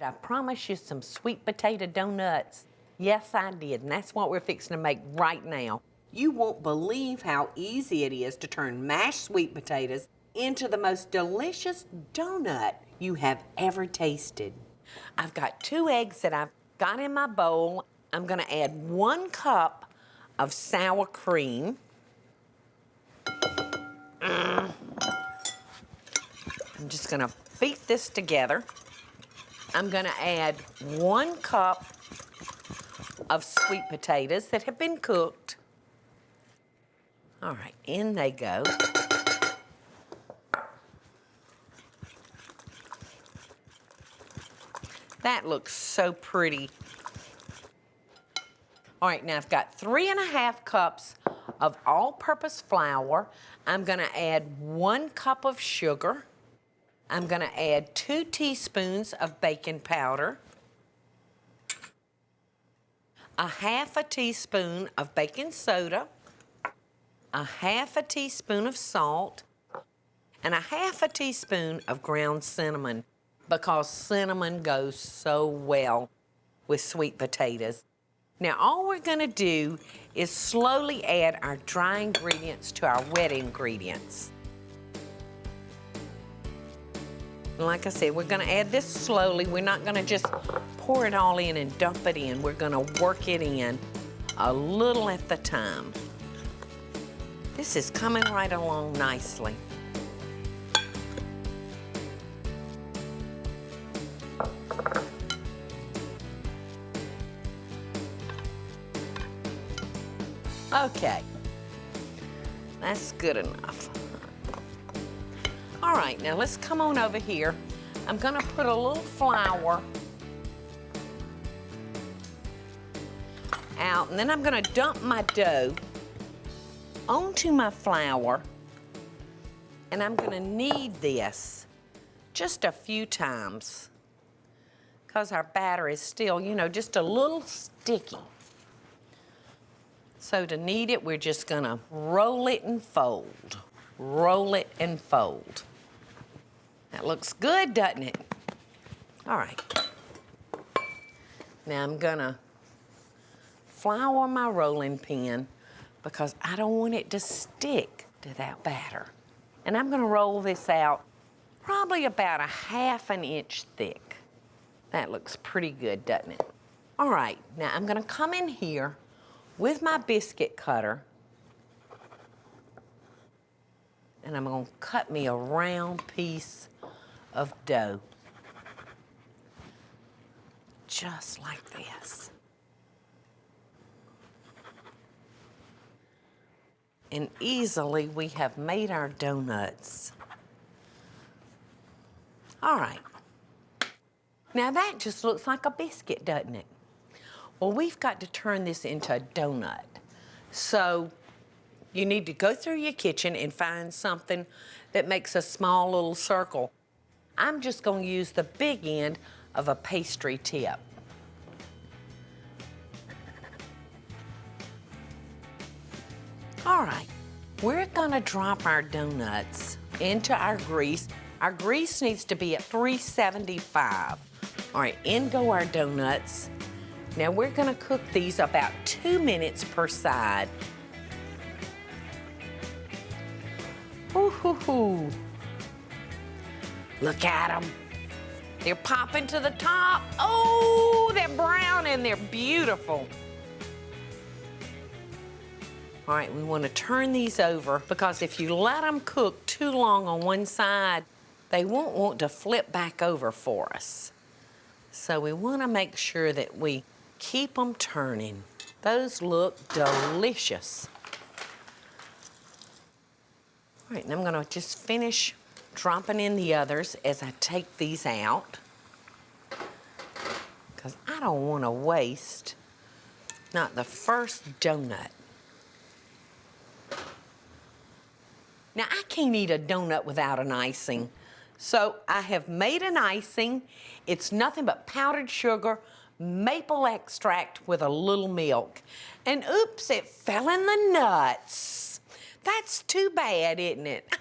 I promised you some sweet potato donuts. Yes, I did, and that's what we're fixing to make right now. You won't believe how easy it is to turn mashed sweet potatoes into the most delicious donut you have ever tasted. I've got 2 eggs that I've got in my bowl. I'm gonna add 1 cup of sour cream. I'm just gonna beat this together. I'm gonna add 1 cup of sweet potatoes that have been cooked. All right, in they go. That looks so pretty. All right, now I've got 3½ cups of all-purpose flour. I'm gonna add 1 cup of sugar. I'm gonna add 2 teaspoons of baking powder, 1/2 teaspoon of baking soda, 1/2 teaspoon of salt, and 1/2 teaspoon of ground cinnamon, because cinnamon goes so well with sweet potatoes. Now, all we're gonna do is slowly add our dry ingredients to our wet ingredients. Like I said, we're gonna add this slowly. We're not gonna just pour it all in and dump it in. We're gonna work it in a little at the time. This is coming right along nicely. Okay, that's good enough. All right, now let's come on over here. I'm gonna put a little flour out, and then I'm gonna dump my dough onto my flour, and I'm gonna knead this just a few times because our batter is still, you know, just a little sticky. So to knead it, we're just gonna roll it and fold. Roll it and fold. That looks good, doesn't it? All right. Now I'm gonna flour my rolling pin because I don't want it to stick to that batter. And I'm gonna roll this out probably about 1/2 inch thick. That looks pretty good, doesn't it? All right, now I'm gonna come in here with my biscuit cutter, and I'm gonna cut me a round piece of dough. Just like this. And easily we have made our donuts. All right. Now that just looks like a biscuit, doesn't it? Well, we've got to turn this into a donut. So you need to go through your kitchen and find something that makes a small little circle. I'm just going to use the big end of a pastry tip. All right, we're going to drop our donuts into our grease. Our grease needs to be at 375. All right, in go our donuts. Now we're gonna cook these about 2 minutes per side. Ooh. Look at them. They're popping to the top. Oh, they're brown and they're beautiful. All right, we wanna turn these over because if you let them cook too long on one side, they won't want to flip back over for us. So we wanna make sure that we keep them turning. Those look delicious. All right, and I'm gonna just finish dropping in the others as I take these out, because I don't wanna waste not the first donut. Now, I can't eat a donut without an icing. So I have made an icing. It's nothing but powdered sugar, maple extract with a little milk. And oops, it fell in the nuts. That's too bad, isn't it?